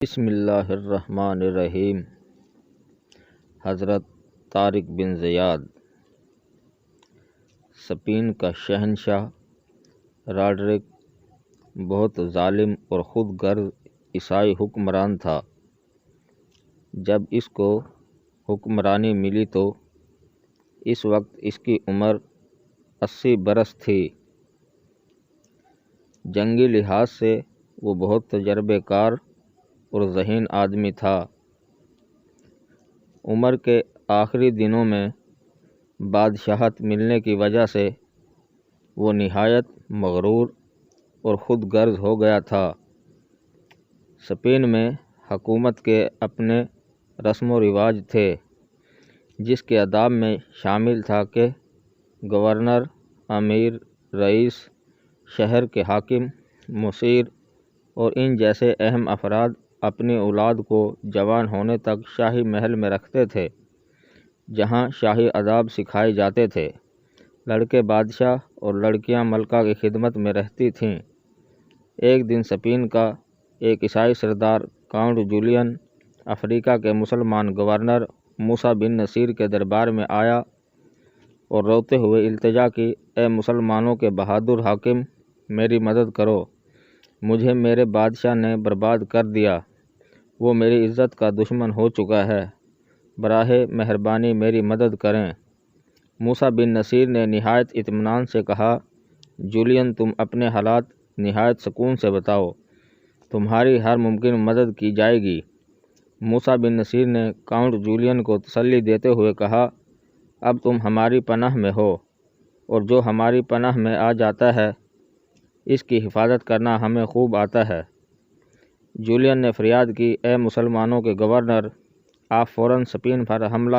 بسم اللہ الرحمن الرحیم۔ حضرت طارق بن زیاد، سپین کا شہنشاہ راڈرک بہت ظالم اور خود غرض عیسائی حکمران تھا۔ جب اس کو حکمرانی ملی تو اس وقت اس کی عمر 80 برس تھی۔ جنگی لحاظ سے وہ بہت تجربہ کار اور ذہین آدمی تھا۔ عمر کے آخری دنوں میں بادشاہت ملنے کی وجہ سے وہ نہایت مغرور اور خود غرض ہو گیا تھا۔ سپین میں حکومت کے اپنے رسم و رواج تھے، جس کے آداب میں شامل تھا کہ گورنر، امیر، رئیس، شہر کے حاکم، مشیر اور ان جیسے اہم افراد اپنی اولاد کو جوان ہونے تک شاہی محل میں رکھتے تھے، جہاں شاہی آداب سکھائے جاتے تھے۔ لڑکے بادشاہ اور لڑکیاں ملکہ کی خدمت میں رہتی تھیں۔ ایک دن سپین کا ایک عیسائی سردار کاؤنٹ جولین افریقہ کے مسلمان گورنر موسیٰ بن نصیر کے دربار میں آیا اور روتے ہوئے التجا کی، اے مسلمانوں کے بہادر حاکم، میری مدد کرو، مجھے میرے بادشاہ نے برباد کر دیا، وہ میری عزت کا دشمن ہو چکا ہے، براہ مہربانی میری مدد کریں۔ موسیٰ بن نصیر نے نہایت اطمینان سے کہا، جولین، تم اپنے حالات نہایت سکون سے بتاؤ، تمہاری ہر ممکن مدد کی جائے گی۔ موسیٰ بن نصیر نے کاؤنٹ جولین کو تسلی دیتے ہوئے کہا، اب تم ہماری پناہ میں ہو، اور جو ہماری پناہ میں آ جاتا ہے اس کی حفاظت کرنا ہمیں خوب آتا ہے۔ جولین نے فریاد کی، اے مسلمانوں کے گورنر، آپ فوراً سپین پر حملہ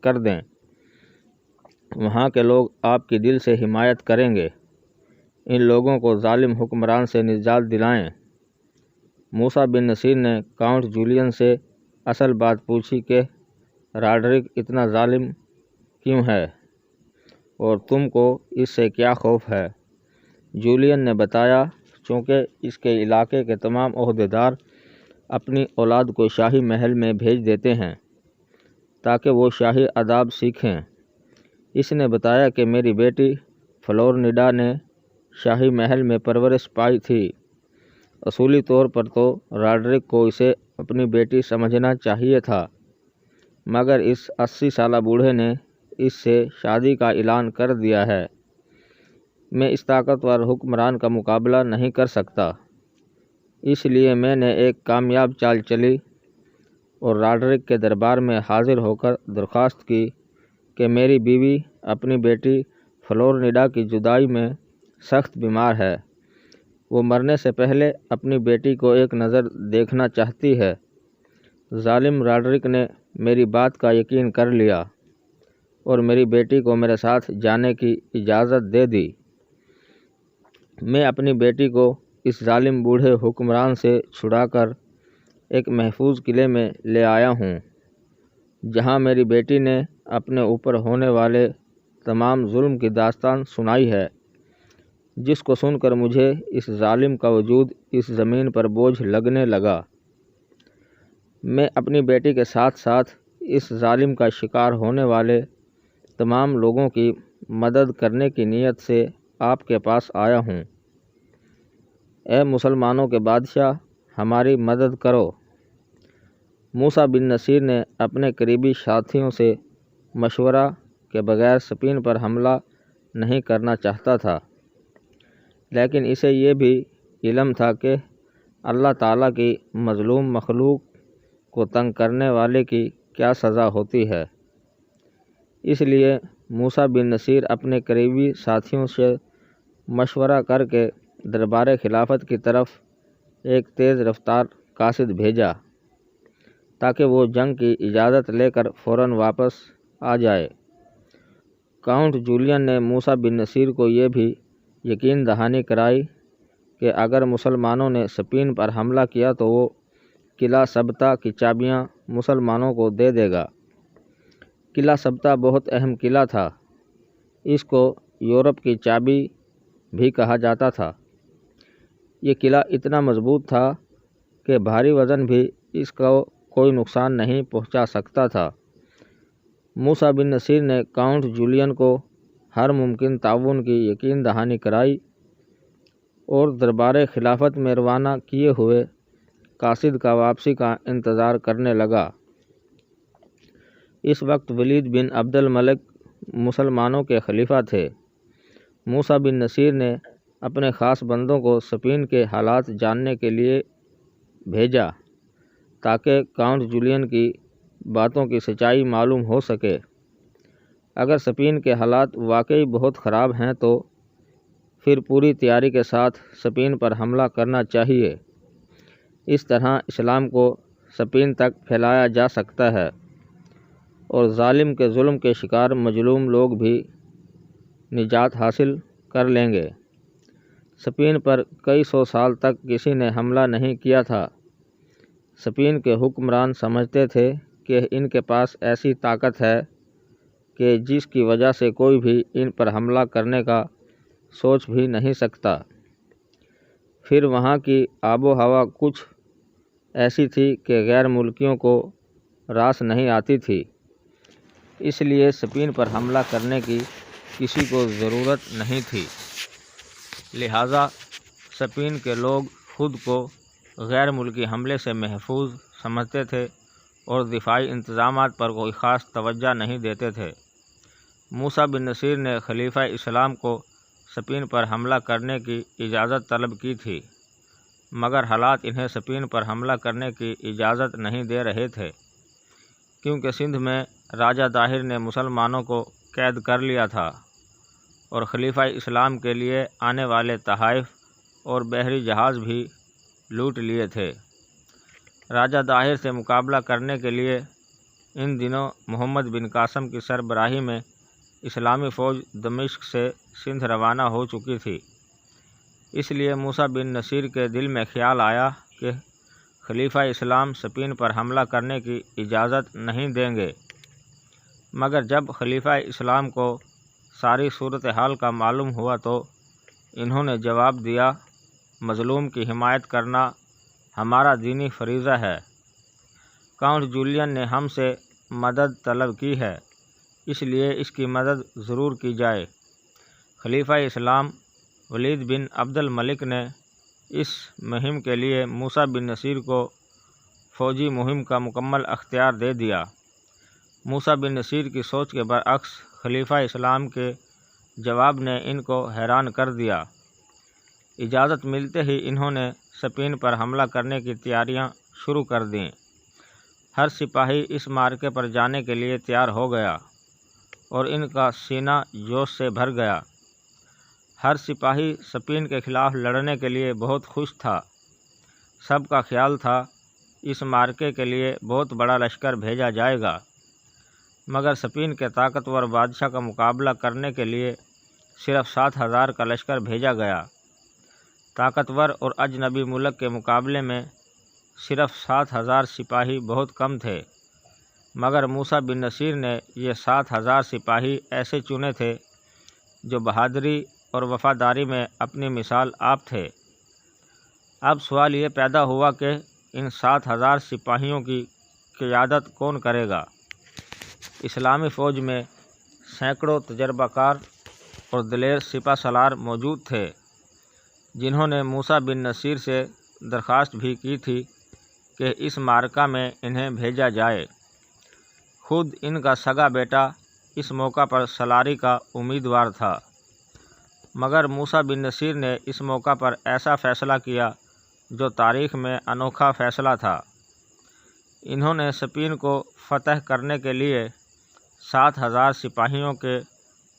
کر دیں، وہاں کے لوگ آپ کی دل سے حمایت کریں گے، ان لوگوں کو ظالم حکمران سے نجات دلائیں۔ موسیٰ بن نصیر نے کاؤنٹ جولین سے اصل بات پوچھی کہ راڈرک اتنا ظالم کیوں ہے اور تم کو اس سے کیا خوف ہے؟ جولین نے بتایا، چونکہ اس کے علاقے کے تمام عہدیدار اپنی اولاد کو شاہی محل میں بھیج دیتے ہیں تاکہ وہ شاہی آداب سیکھیں۔ اس نے بتایا کہ میری بیٹی فلورنڈا نے شاہی محل میں پرورش پائی تھی۔ اصولی طور پر تو راڈرک کو اسے اپنی بیٹی سمجھنا چاہیے تھا، مگر اس 80 سالہ بوڑھے نے اس سے شادی کا اعلان کر دیا ہے۔ میں اس طاقتور حکمران کا مقابلہ نہیں کر سکتا، اس لیے میں نے ایک کامیاب چال چلی اور راڈرک کے دربار میں حاضر ہو کر درخواست کی کہ میری بیوی اپنی بیٹی فلورنڈا کی جدائی میں سخت بیمار ہے، وہ مرنے سے پہلے اپنی بیٹی کو ایک نظر دیکھنا چاہتی ہے۔ ظالم راڈرک نے میری بات کا یقین کر لیا اور میری بیٹی کو میرے ساتھ جانے کی اجازت دے دی۔ میں اپنی بیٹی کو اس ظالم بوڑھے حکمران سے چھڑا کر ایک محفوظ قلعے میں لے آیا ہوں، جہاں میری بیٹی نے اپنے اوپر ہونے والے تمام ظلم کی داستان سنائی ہے، جس کو سن کر مجھے اس ظالم کا وجود اس زمین پر بوجھ لگنے لگا۔ میں اپنی بیٹی کے ساتھ ساتھ اس ظالم کا شکار ہونے والے تمام لوگوں کی مدد کرنے کی نیت سے آپ کے پاس آیا ہوں۔ اے مسلمانوں کے بادشاہ، ہماری مدد کرو۔ موسیٰ بن نصیر نے اپنے قریبی ساتھیوں سے مشورہ کے بغیر سپین پر حملہ نہیں کرنا چاہتا تھا، لیکن اسے یہ بھی علم تھا کہ اللہ تعالیٰ کی مظلوم مخلوق کو تنگ کرنے والے کی کیا سزا ہوتی ہے۔ اس لیے موسیٰ بن نصیر اپنے قریبی ساتھیوں سے مشورہ کر کے دربار خلافت کی طرف ایک تیز رفتار قاصد بھیجا تاکہ وہ جنگ کی اجازت لے کر فوراً واپس آ جائے۔ کاؤنٹ جولین نے موسیٰ بن نصیر کو یہ بھی یقین دہانی کرائی کہ اگر مسلمانوں نے سپین پر حملہ کیا تو وہ قلعہ سبتہ کی چابیاں مسلمانوں کو دے دے گا۔ قلعہ سبتہ بہت اہم قلعہ تھا، اس کو یورپ کی چابی بھی کہا جاتا تھا۔ یہ قلعہ اتنا مضبوط تھا کہ بھاری وزن بھی اس کو کوئی نقصان نہیں پہنچا سکتا تھا۔ موسیٰ بن نصیر نے کاؤنٹ جولین کو ہر ممکن تعاون کی یقین دہانی کرائی اور دربار خلافت میں روانہ کیے ہوئے قاصد کا واپسی کا انتظار کرنے لگا۔ اس وقت ولید بن عبد الملک مسلمانوں کے خلیفہ تھے۔ موسیٰ بن نصیر نے اپنے خاص بندوں کو اسپین کے حالات جاننے کے لیے بھیجا تاکہ کاؤنٹ جولین کی باتوں کی سچائی معلوم ہو سکے۔ اگر اسپین کے حالات واقعی بہت خراب ہیں تو پھر پوری تیاری کے ساتھ اسپین پر حملہ کرنا چاہیے۔ اس طرح اسلام کو اسپین تک پھیلایا جا سکتا ہے اور ظالم کے ظلم کے شکار مظلوم لوگ بھی نجات حاصل کر لیں گے۔ اسپین پر کئی سو سال تک کسی نے حملہ نہیں کیا تھا۔ اسپین کے حکمران سمجھتے تھے کہ ان کے پاس ایسی طاقت ہے کہ جس کی وجہ سے کوئی بھی ان پر حملہ کرنے کا سوچ بھی نہیں سکتا۔ پھر وہاں کی آب و ہوا کچھ ایسی تھی کہ غیر ملکیوں کو راس نہیں آتی تھی، اس لیے اسپین پر حملہ کرنے کی کسی کو ضرورت نہیں تھی۔ لہٰذا اسپین کے لوگ خود کو غیر ملکی حملے سے محفوظ سمجھتے تھے اور دفاعی انتظامات پر کوئی خاص توجہ نہیں دیتے تھے۔ موسیٰ بن نصیر نے خلیفہ اسلام کو اسپین پر حملہ کرنے کی اجازت طلب کی تھی، مگر حالات انہیں اسپین پر حملہ کرنے کی اجازت نہیں دے رہے تھے، کیونکہ سندھ میں راجہ طاہر نے مسلمانوں کو قید کر لیا تھا اور خلیفہ اسلام کے لیے آنے والے تحائف اور بحری جہاز بھی لوٹ لیے تھے۔ راجہ طاہر سے مقابلہ کرنے کے لیے ان دنوں محمد بن قاسم کی سربراہی میں اسلامی فوج دمشق سے سندھ روانہ ہو چکی تھی۔ اس لیے موسیٰ بن نصیر کے دل میں خیال آیا کہ خلیفہ اسلام اسپین پر حملہ کرنے کی اجازت نہیں دیں گے، مگر جب خلیفہ اسلام کو ساری صورتحال کا معلوم ہوا تو انہوں نے جواب دیا، مظلوم کی حمایت کرنا ہمارا دینی فریضہ ہے۔ کاؤنٹ جولین نے ہم سے مدد طلب کی ہے، اس لیے اس کی مدد ضرور کی جائے۔ خلیفہ اسلام ولید بن عبد الملک نے اس مہم کے لیے موسیٰ بن نصیر کو فوجی مہم کا مکمل اختیار دے دیا۔ موسیٰ بن نصیر کی سوچ کے برعکس خلیفہ اسلام کے جواب نے ان کو حیران کر دیا۔ اجازت ملتے ہی انہوں نے اسپین پر حملہ کرنے کی تیاریاں شروع کر دیں۔ ہر سپاہی اس معرکے پر جانے کے لیے تیار ہو گیا اور ان کا سینہ جوش سے بھر گیا۔ ہر سپاہی اسپین کے خلاف لڑنے کے لیے بہت خوش تھا۔ سب کا خیال تھا اس معرکے کے لیے بہت بڑا لشکر بھیجا جائے گا، مگر اسپین کے طاقتور بادشاہ کا مقابلہ کرنے کے لیے صرف 7,000 کا لشکر بھیجا گیا۔ طاقتور اور اجنبی ملک کے مقابلے میں صرف 7,000 سپاہی بہت کم تھے، مگر موسیٰ بن نصیر نے یہ 7,000 سپاہی ایسے چنے تھے جو بہادری اور وفاداری میں اپنی مثال آپ تھے۔ اب سوال یہ پیدا ہوا کہ ان 7,000 سپاہیوں کی قیادت کون کرے گا؟ اسلامی فوج میں سینکڑوں تجربہ کار اور دلیر سپہ سالار موجود تھے، جنہوں نے موسیٰ بن نصیر سے درخواست بھی کی تھی کہ اس معرکہ میں انہیں بھیجا جائے۔ خود ان کا سگا بیٹا اس موقع پر سالاری کا امیدوار تھا، مگر موسیٰ بن نصیر نے اس موقع پر ایسا فیصلہ کیا جو تاریخ میں انوکھا فیصلہ تھا۔ انہوں نے اسپین کو فتح کرنے کے لیے 7,000 سپاہیوں کے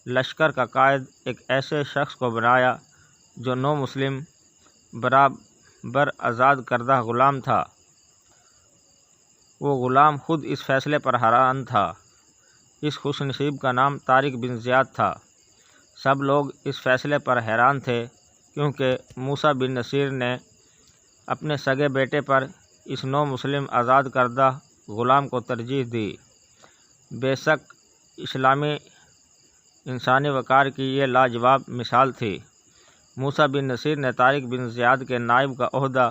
لشکر کا قائد ایک ایسے شخص کو بنایا جو نو مسلم برابر آزاد کردہ غلام تھا۔ وہ غلام خود اس فیصلے پر حیران تھا۔ اس خوش نصیب کا نام طارق بن زیاد تھا۔ سب لوگ اس فیصلے پر حیران تھے کیونکہ موسیٰ بن نصیر نے اپنے سگے بیٹے پر اس نو مسلم آزاد کردہ غلام کو ترجیح دی۔ بے شک اسلامی انسانی وقار کی یہ لاجواب مثال تھی۔ موسیٰ بن نصیر نے طارق بن زیاد کے نائب کا عہدہ